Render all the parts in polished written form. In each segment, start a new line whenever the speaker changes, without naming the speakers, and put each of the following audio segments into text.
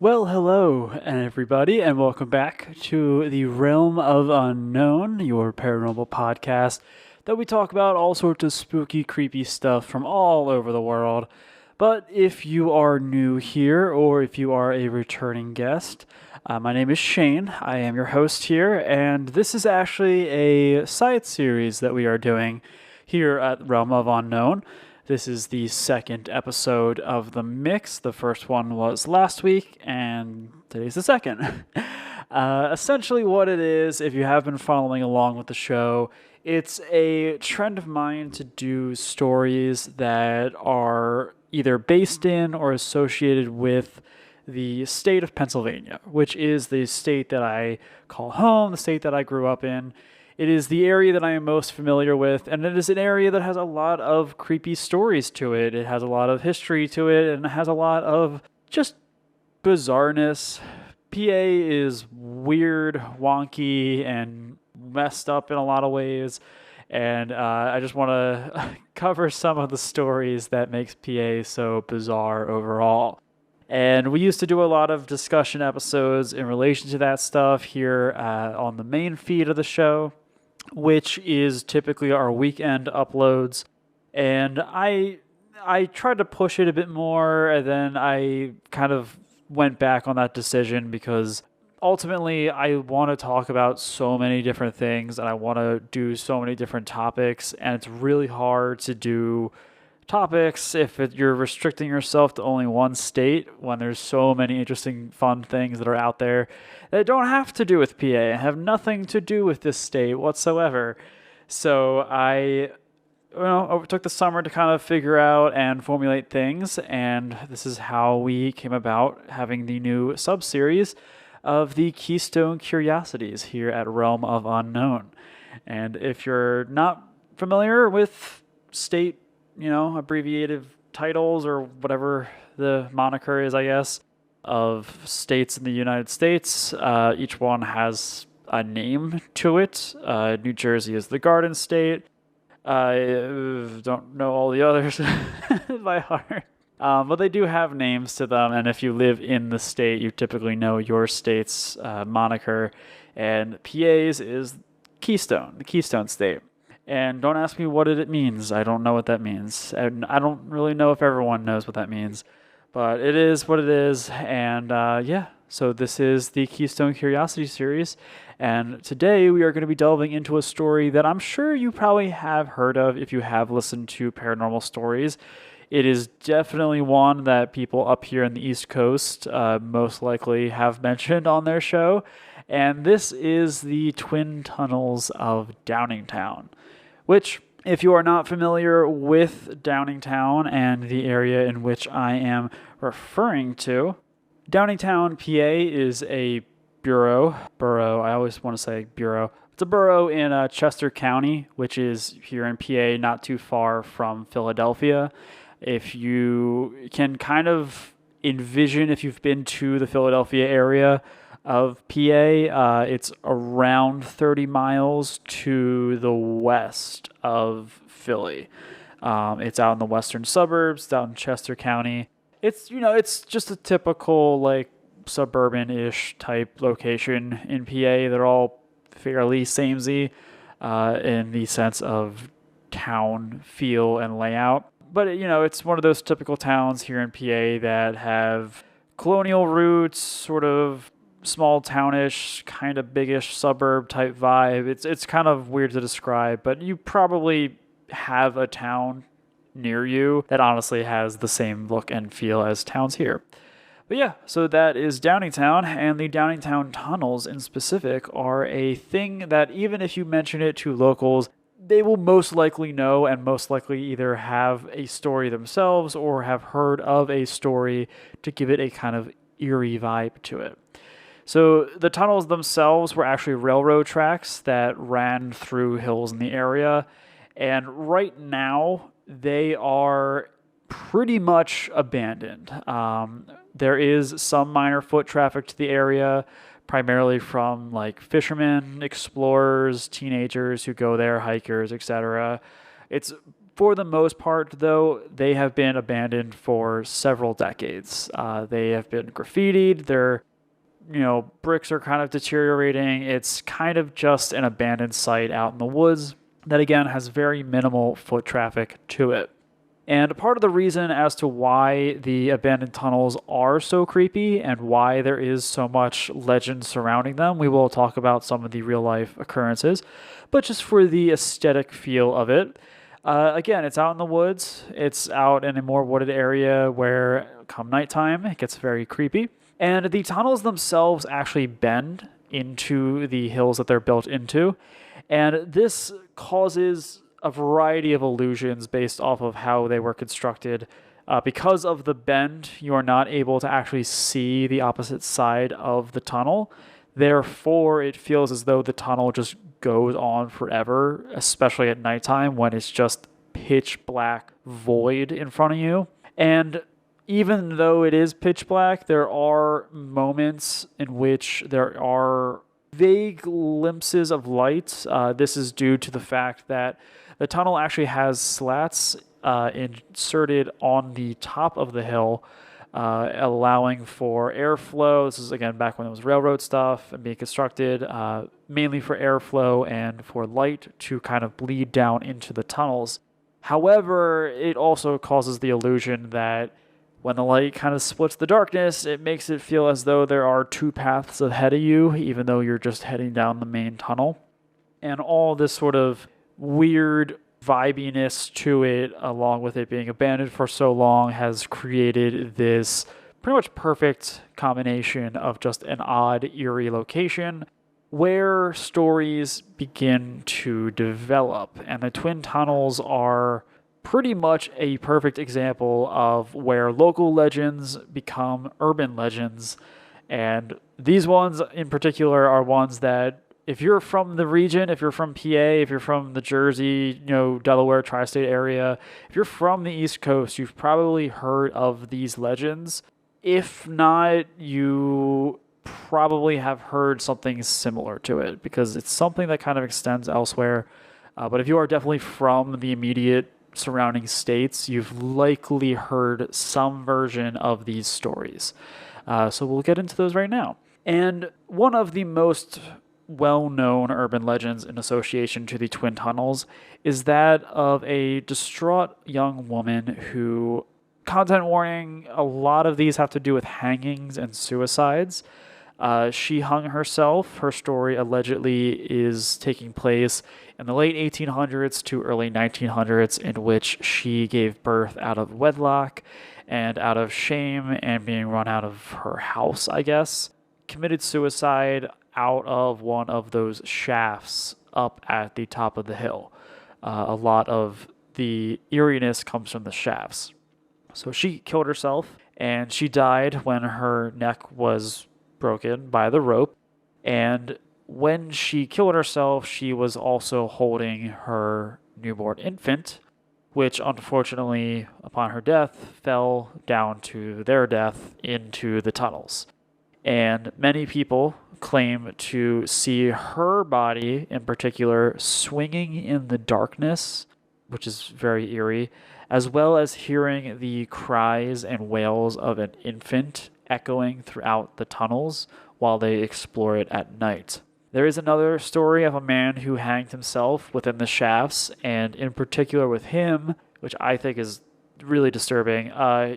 Well, hello, everybody, and welcome back to the Realm of Unknown, your paranormal podcast that we talk about all sorts of spooky, creepy stuff from all over the world. But if you are new here or if you are a returning guest, my name is Shane. I am your host here, and this is actually a side series that we are doing here at Realm of Unknown. This is the second episode of the mix. The first one was last week, and today's the second. Essentially, what it is, if you have been following along with the show, it's a trend of mine to do stories that are either based in or associated with the state of Pennsylvania, which is the state that I call home, the state that I grew up in. It is the area that I am most familiar with, and it is an area that has a lot of creepy stories to it. It has a lot of history to it, and it has a lot of just bizarreness. PA is weird, wonky, and messed up in a lot of ways, and I just want to cover some of the stories that makes PA so bizarre overall. And we used to do a lot of discussion episodes in relation to that stuff here on the main feed of the show, which is typically our weekend uploads. And I tried to push it a bit more, and then I kind of went back on that decision because ultimately I want to talk about so many different things and I want to do so many different topics, and it's really hard to do topics if you're restricting yourself to only one state when there's so many interesting fun things that are out there that don't have to do with PA and have nothing to do with this state whatsoever. So I took the summer to kind of figure out and formulate things, and this is how we came about having the new sub-series of the Keystone Curiosities here at Realm of Unknown. And if you're not familiar with state abbreviated titles or whatever the moniker is, I guess, of states in the United States. Each one has a name to it. New Jersey is the Garden State. I don't know all the others by heart. But they do have names to them, and if you live in the state, you typically know your state's moniker. And PA's is Keystone, the Keystone State. And don't ask me what it means. I don't know what that means. And I don't really know if everyone knows what that means. But it is what it is. And so this is the Keystone Curiosity Series. And today we are going to be delving into a story that I'm sure you probably have heard of if you have listened to paranormal stories. It is definitely one that people up here in the East Coast most likely have mentioned on their show. And this is the Twin Tunnels of Downingtown, which, if you are not familiar with Downingtown and the area in which I am referring to, Downingtown, PA is a borough. I always want to say borough. It's a borough in Chester County, which is here in PA, not too far from Philadelphia. If you can kind of envision, if you've been to the Philadelphia area of PA, it's around 30 miles to the west of Philly. It's out in the western suburbs, it's out in Chester County. It's just a typical like suburban-ish type location in PA. They're all fairly samey in the sense of town feel and layout. But it's one of those typical towns here in PA that have colonial roots, sort of small townish, kind of biggish suburb type vibe. It's kind of weird to describe, but you probably have a town near you that honestly has the same look and feel as towns here. But yeah, so that is Downingtown, and the Downingtown tunnels in specific are a thing that even if you mention it to locals, they will most likely know and most likely either have a story themselves or have heard of a story to give it a kind of eerie vibe to it. So the tunnels themselves were actually railroad tracks that ran through hills in the area. And right now, they are pretty much abandoned. There is some minor foot traffic to the area, primarily from like fishermen, explorers, teenagers who go there, hikers, etc. It's For the most part, though, they have been abandoned for several decades. They have been graffitied. Their bricks are kind of deteriorating. It's kind of just an abandoned site out in the woods that, again, has very minimal foot traffic to it. And part of the reason as to why the abandoned tunnels are so creepy and why there is so much legend surrounding them, we will talk about some of the real life occurrences, but just for the aesthetic feel of it. Again, it's out in the woods. It's out in a more wooded area where, come nighttime, it gets very creepy. And the tunnels themselves actually bend into the hills that they're built into. And this causes a variety of illusions based off of how they were constructed. Because of the bend, you are not able to actually see the opposite side of the tunnel. Therefore, it feels as though the tunnel just goes on forever, especially at nighttime when it's just pitch black void in front of you. And even though it is pitch black, there are moments in which there are vague glimpses of light. This is due to the fact that the tunnel actually has slats inserted on the top of the hill, allowing for airflow. This is, again, back when it was railroad stuff and being constructed, mainly for airflow and for light to kind of bleed down into the tunnels. However, it also causes the illusion that when the light kind of splits the darkness, it makes it feel as though there are two paths ahead of you, even though you're just heading down the main tunnel. And all this sort of weird vibiness to it, along with it being abandoned for so long, has created this pretty much perfect combination of just an odd, eerie location where stories begin to develop. And the Twin Tunnels are pretty much a perfect example of where local legends become urban legends. And these ones in particular are ones that, if you're from the region, if you're from PA, if you're from the Jersey, Delaware, tri-state area, if you're from the East Coast, you've probably heard of these legends. If not, you probably have heard something similar to it because it's something that kind of extends elsewhere. But if you are definitely from the immediate surrounding states, you've likely heard some version of these stories. So we'll get into those right now. And one of the most well-known urban legends in association to the Twin Tunnels is that of a distraught young woman who, content warning, a lot of these have to do with hangings and suicides. She hung herself. Her story allegedly is taking place in the late 1800s to early 1900s, in which she gave birth out of wedlock and out of shame and being run out of her house, I guess. Committed suicide out of one of those shafts up at the top of the hill. A lot of the eeriness comes from the shafts. So she killed herself, and she died when her neck was broken by the rope. And when she killed herself, she was also holding her newborn infant, which unfortunately, upon her death, fell down to their death into the tunnels. And many people claim to see her body in particular swinging in the darkness, which is very eerie, as well as hearing the cries and wails of an infant echoing throughout the tunnels while they explore it at night. There is another story of a man who hanged himself within the shafts, and in particular with him, which I think is really disturbing,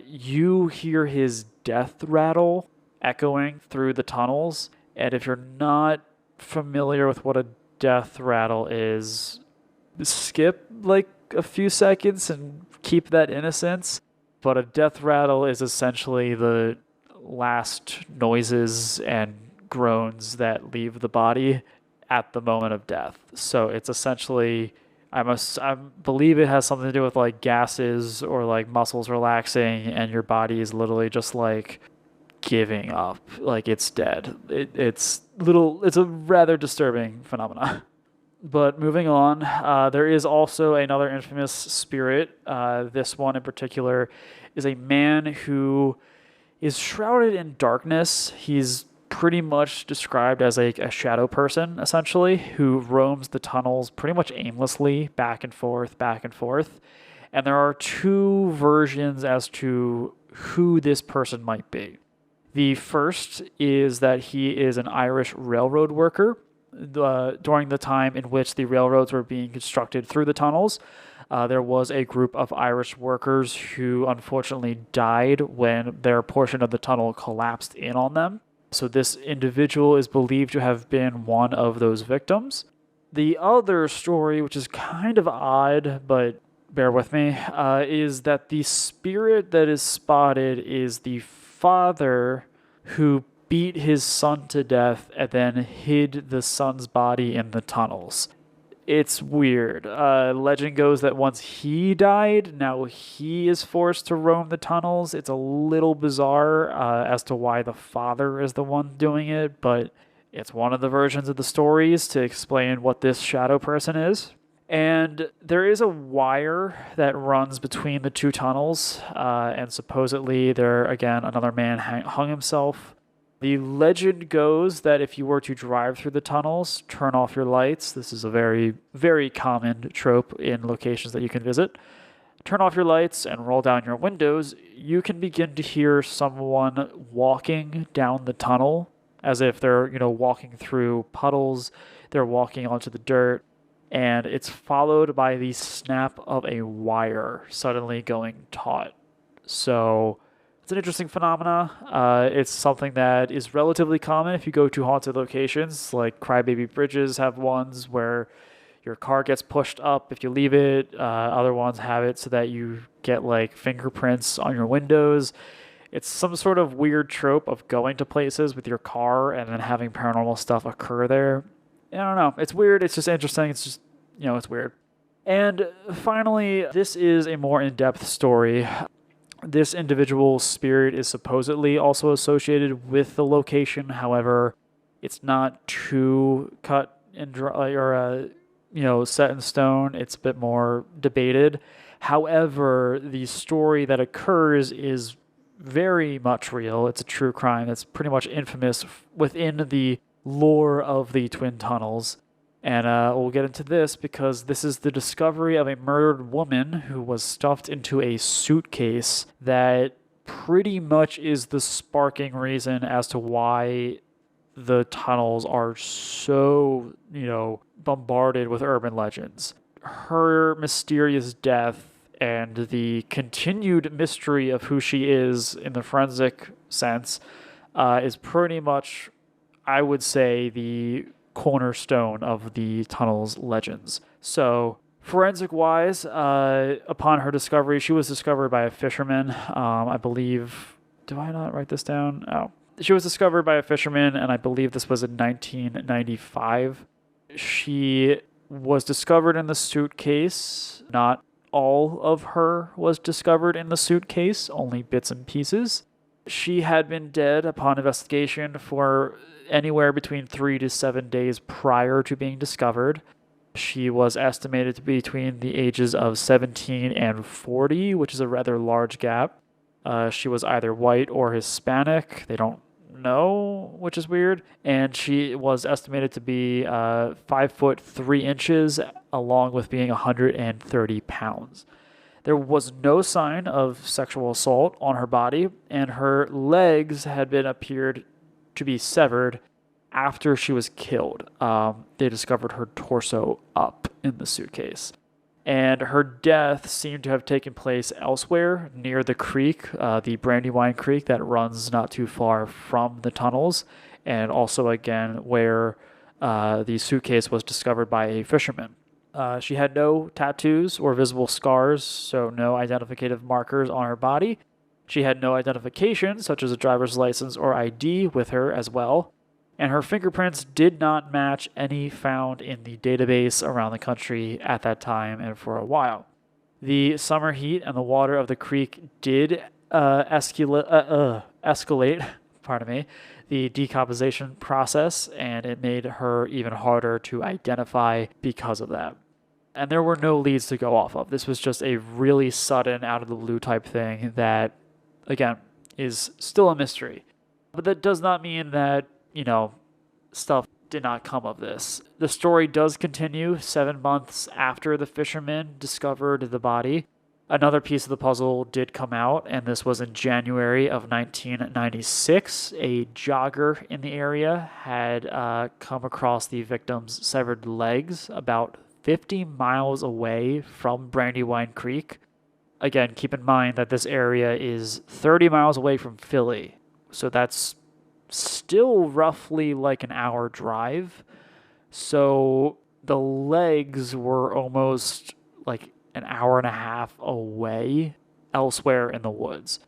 you hear his death rattle echoing through the tunnels. And if you're not familiar with what a death rattle is, skip like a few seconds and keep that innocence. But a death rattle is essentially the last noises and groans that leave the body at the moment of death. So it's essentially, I believe it has something to do with like gases or like muscles relaxing, and your body is literally just like giving up, like it's dead. It's a rather disturbing phenomenon. But moving on, there is also another infamous spirit. This one in particular is a man who is shrouded in darkness. He's pretty much described as a shadow person, essentially, who roams the tunnels pretty much aimlessly, back and forth, And there are two versions as to who this person might be. The first is that he is an Irish railroad worker during the time in which the railroads were being constructed through the tunnels. There was a group of Irish workers who unfortunately died when their portion of the tunnel collapsed in on them. So this individual is believed to have been one of those victims. The other story, which is kind of odd, but bear with me, is that the spirit that is spotted is the father who beat his son to death and then hid the son's body in the tunnels. It's weird. Legend goes that once he died, now he is forced to roam the tunnels. It's a little bizarre as to why the father is the one doing it, but it's one of the versions of the stories to explain what this shadow person is. And there is a wire that runs between the two tunnels, and supposedly there, again, another man hung himself. The legend goes that if you were to drive through the tunnels, turn off your lights. This is a very, very common trope in locations that you can visit. Turn off your lights and roll down your windows. You can begin to hear someone walking down the tunnel as if they're, walking through puddles. They're walking onto the dirt. And it's followed by the snap of a wire suddenly going taut. So it's an interesting phenomena. It's something that is relatively common if you go to haunted locations, like Crybaby Bridges have ones where your car gets pushed up if you leave it. Other ones have it so that you get like fingerprints on your windows. It's some sort of weird trope of going to places with your car and then having paranormal stuff occur there. I don't know. It's weird. It's just interesting. It's just, it's weird. And finally, this is a more in-depth story. This individual's spirit is supposedly also associated with the location. However, it's not too cut and dry or set in stone. It's a bit more debated. However, the story that occurs is very much real. It's a true crime that's pretty much infamous within the lore of the Twin Tunnels. And we'll get into this because this is the discovery of a murdered woman who was stuffed into a suitcase that pretty much is the sparking reason as to why the tunnels are so, bombarded with urban legends. Her mysterious death and the continued mystery of who she is in the forensic sense is pretty much, I would say, the cornerstone of the tunnel's legends. So, forensic-wise, upon her discovery, she was discovered by a fisherman. I believe... Do I not write this down? Oh. She was discovered by a fisherman, and I believe this was in 1995. She was discovered in the suitcase. Not all of her was discovered in the suitcase, only bits and pieces. She had been dead upon investigation for anywhere between 3 to 7 days prior to being discovered. She was estimated to be between the ages of 17 and 40, which is a rather large gap. She was either white or Hispanic. They don't know, which is weird. And she was estimated to be 5 foot 3 inches, along with being 130 pounds. There was no sign of sexual assault on her body, and her legs had appeared to be severed after she was killed. They discovered her torso up in the suitcase. And her death seemed to have taken place elsewhere near the creek, the Brandywine Creek that runs not too far from the tunnels, and also again where the suitcase was discovered by a fisherman. She had no tattoos or visible scars, so no identificative markers on her body. She had no identification, such as a driver's license or ID, with her as well. And her fingerprints did not match any found in the database around the country at that time and for a while. The summer heat and the water of the creek did escalate the decomposition process, and it made her even harder to identify because of that. And there were no leads to go off of. This was just a really sudden, out-of-the-blue type thing that, again, is still a mystery. But that does not mean that, stuff did not come of this. The story does continue 7 months after the fisherman discovered the body. Another piece of the puzzle did come out, and this was in January of 1996. A jogger in the area had come across the victim's severed legs about 50 miles away from Brandywine Creek. Again, keep in mind that this area is 30 miles away from Philly, so that's still roughly like an hour drive. So the legs were almost like an hour and a half away elsewhere in the woods.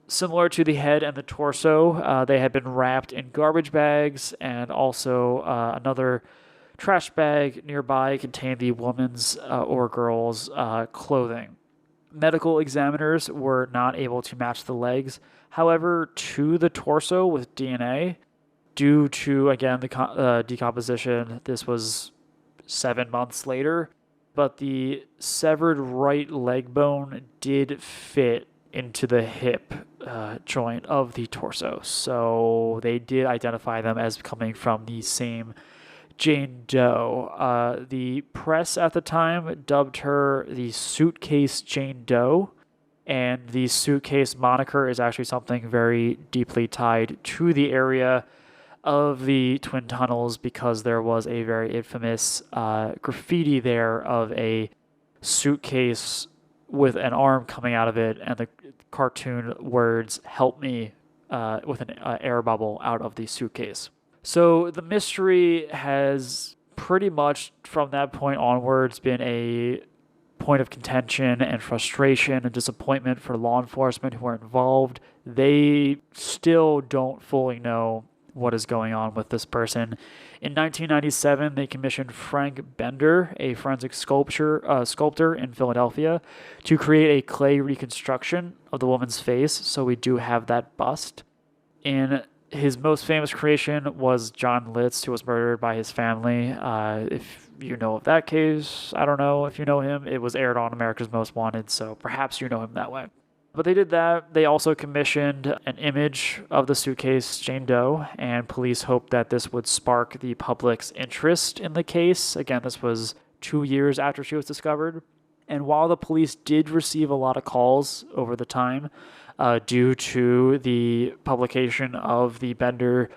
Similar to the head and the torso, they had been wrapped in garbage bags, and also another trash bag nearby contained the woman's or girl's clothing. Medical examiners were not able to match the legs, however, to the torso with DNA. Due to, again, the decomposition, this was 7 months later, but the severed right leg bone did fit into the hip joint of the torso. So they did identify them as coming from the same Jane Doe. The press at the time dubbed her the Suitcase Jane Doe, and the suitcase moniker is actually something very deeply tied to the area of the Twin Tunnels, because there was a very infamous graffiti there of a suitcase with an arm coming out of it and the cartoon words "help me" with an air bubble out of the suitcase. So the mystery has pretty much from that point onwards been a point of contention and frustration and disappointment for law enforcement who are involved. They still don't fully know what is going on with this person. In 1997, they commissioned Frank Bender, a forensic sculptor in Philadelphia, to create a clay reconstruction of the woman's face, so we do have that bust. In his most famous creation was John Litz, who was murdered by his family. If you know of that case, I don't know if you know him. It was aired on America's Most Wanted, so perhaps you know him that way. But they did that. They also commissioned an image of the suitcase Jane Doe, and police hoped that this would spark the public's interest in the case. Again, this was 2 years after she was discovered. And while the police did receive a lot of calls over the time, due to the publication of the Bender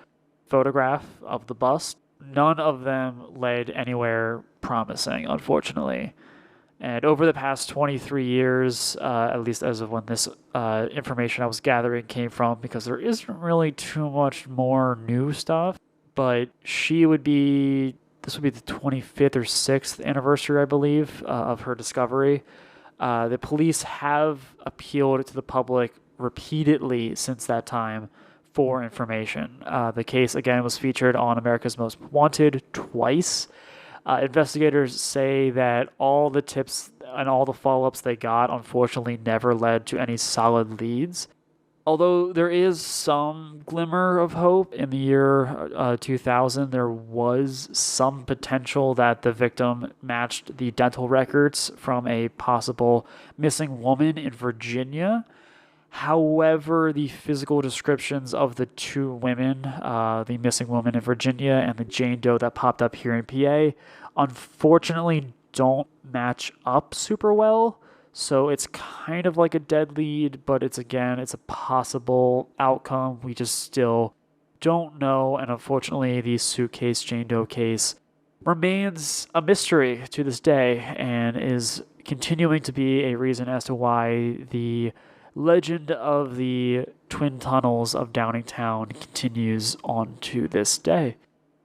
photograph of the bust, none of them led anywhere promising, unfortunately. And over the past 23 years, at least as of when this information I was gathering came from, because there isn't really too much more new stuff, but this would be the 25th or 6th anniversary, I believe, of her discovery. The police have appealed to the public repeatedly since that time for information. The case, again, was featured on America's Most Wanted twice. Investigators say that all the tips and all the follow-ups they got unfortunately never led to any solid leads. Although there is some glimmer of hope, in the year 2000, there was some potential that the victim matched the dental records from a possible missing woman in Virginia. However, the physical descriptions of the two women, the missing woman in Virginia and the Jane Doe that popped up here in PA, unfortunately don't match up super well. So it's kind of like a dead lead, but it's a possible outcome. We just still don't know. And unfortunately, the suitcase Jane Doe case remains a mystery to this day and is continuing to be a reason as to why the legend of the Twin Tunnels of Downingtown continues on to this day.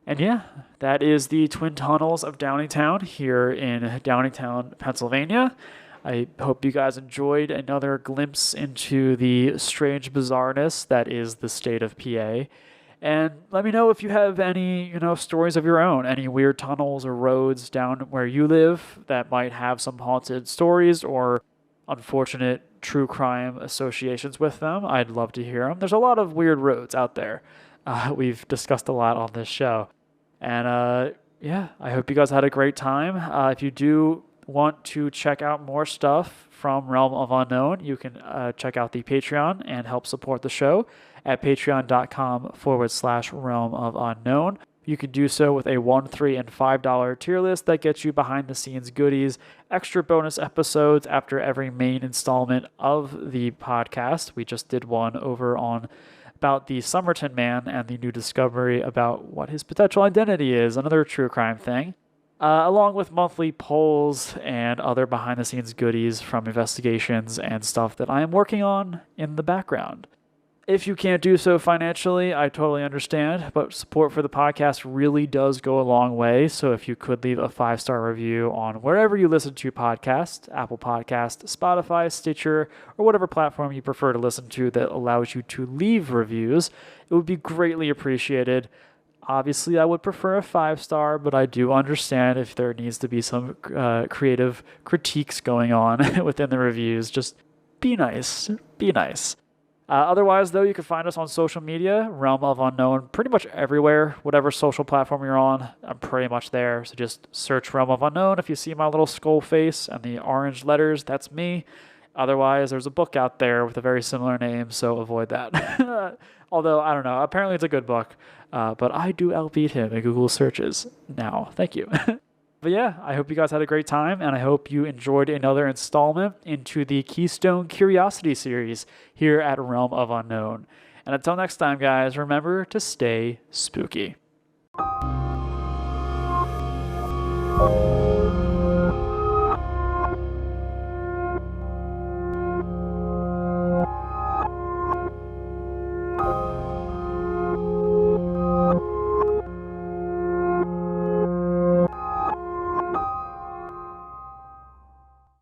And yeah, that is the Twin Tunnels of Downingtown here in Downingtown, Pennsylvania. I hope you guys enjoyed another glimpse into the strange bizarreness that is the state of PA. And let me know if you have any, stories of your own, any weird tunnels or roads down where you live that might have some haunted stories or unfortunate true crime associations with them. I'd love to hear them. There's a lot of weird roads out there. We've discussed a lot on this show. And I hope you guys had a great time. If you do want to check out more stuff from Realm of Unknown, you can check out the Patreon and help support the show at patreon.com/Realm of Unknown. You can do so with a $1, $3, and $5 tier list that gets you behind the scenes goodies, extra bonus episodes after every main installment of the podcast. We just did one over on about the Somerton man and the new discovery about what his potential identity is, another true crime thing, along with monthly polls and other behind the scenes goodies from investigations and stuff that I am working on in the background. If you can't do so financially, I totally understand, but support for the podcast really does go a long way. So if you could leave a 5-star review on wherever you listen to podcasts, Apple Podcast, Spotify, Stitcher, or whatever platform you prefer to listen to that allows you to leave reviews, it would be greatly appreciated. Obviously, I would prefer a 5-star, but I do understand if there needs to be some creative critiques going on within the reviews. Just be nice. Be nice. Otherwise, though, you can find us on social media, Realm of Unknown, pretty much everywhere. Whatever social platform you're on, I'm pretty much there. So just search Realm of Unknown. If you see my little skull face and the orange letters, that's me. Otherwise, there's a book out there with a very similar name, so avoid that. Although, I don't know. Apparently, it's a good book. But I do outbeat him in Google searches now. Thank you. But yeah, I hope you guys had a great time, and I hope you enjoyed another installment into the Keystone Curiosity Series here at Realm of Unknown. And until next time, guys, remember to stay spooky.